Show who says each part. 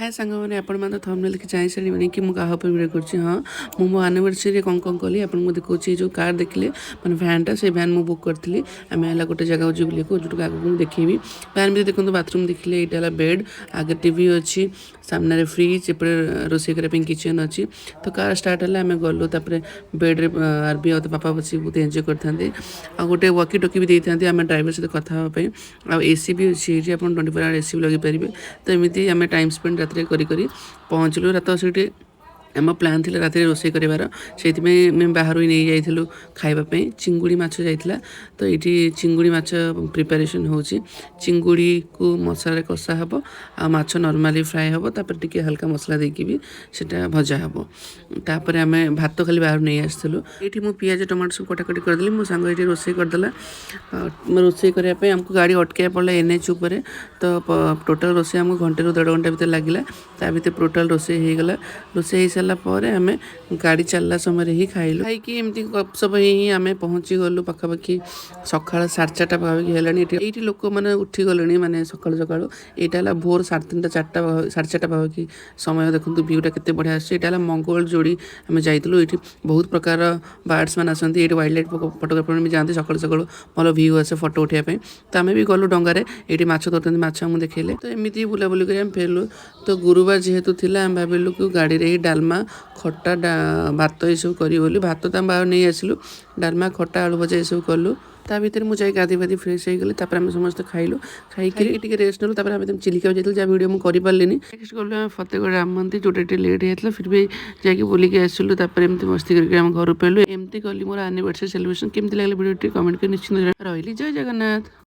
Speaker 1: हाय सांग मैंने आपण मैंने थंबनेल देखि जाई सारी कि मुझे क्या वीडियो कर हाँ मुझे मो आनिवर्सरी कौन कली आपको देखिए जो कार देखिले मैंने भैनटा से भैन मुझे बुक करी आम है गोटे जगह जो बुले जो आगे देखी भैन भी देखो बाथरूम देखिले यहाँ बेड आगे टीवी अच्छी सामने फ्रिज एपटे रोषे करने किचन अच्छी तो कार स्टार्ट है आम गलु बेड्रे आरबी और पापा बस बहुत एंजय करते आ गोटे वॉकी टॉकी भी देते आम ड्राइवर सहित कथापी एसी भी अच्छी आप 24 आवर एसी भी लगे पारे तो एमती आम टाइम स्पेंड रात करी पहुँचलु रात से आम प्लान थी रात रोषे करार से बाहर ही नहीं जाइलु खावाई चिंगुड़ी माछ जाइला तो ये चिंगुड़ी माछ प्रिपारेसन हो चिंगुड़ी को मसला कषा हम आ माछ नॉर्मली फ्राए हम तापर टिके हल्का मसला देकी भी सेटा भजा हम तापर आम भात खाली बाहर नहीं आसलु ये मुझे पियाज टमाटो सब कटाकटी करदेली मो सांग ये रोषे करदेला रोषे करने आमको गाड़ी अटकाया पड़ा एनएच उपर तो टोटाल रोषे आमको घंटे रू 1.5 घंटा भर लगे ता भर टोटाल रोषे होगला रोषे हो सारापर आम गाड़ी चलला समय ही खाइलु खाई एमती गपसप ही आम पहुँची गलु पखापाखि सका 4:30 पाखापाखि है ये लोक मैंने उठी गले मैंने सका सका यहाँ भोर 3:30 4:00 4:30 पाखापाखि समय देखते भ्यूटा केते बढ़िया आसा मंगल जोड़ी आम जाइलु ये बहुत प्रकार बार्ड्स मैंने आसती ये वाइल्ड लाइफ फोटोग्राफर भी जाते सका सका भल भ्यू आसे फोटो उठाई तो आम भी गलु डंगार ये माछ धरते माछ आमको देखेले तो एमती बुलाबुली कर फेरलु तो गुरुवार जेहेतु थिला आम भाविलु कि गाड़ी रे ही डालमा खट्टा भात ये सब करी बोली भात तो आम बाहर नहीं आसलु डालमा खट्टा आलू भजा ये सब कलु ता भर मुझे गाधी बाधी फ्रेश हो गली आम समस्त खाइलु खाई रेस्ट नलु आम चिलिका जाइलु जहाँ वीडियो मुझे करें नेक्स्ट गलु फतेहगढ़ राम मंदिर जोटा लेट होता फिर भी जाकि बुलिक आसलु एमती मस्ती करके आम घर पेलु एमती कली मोर एनिवर्सरी सेलिब्रेशन केमती लगे वीडियो कमेंट कर निश्चिंत रही जय जगन्नाथ।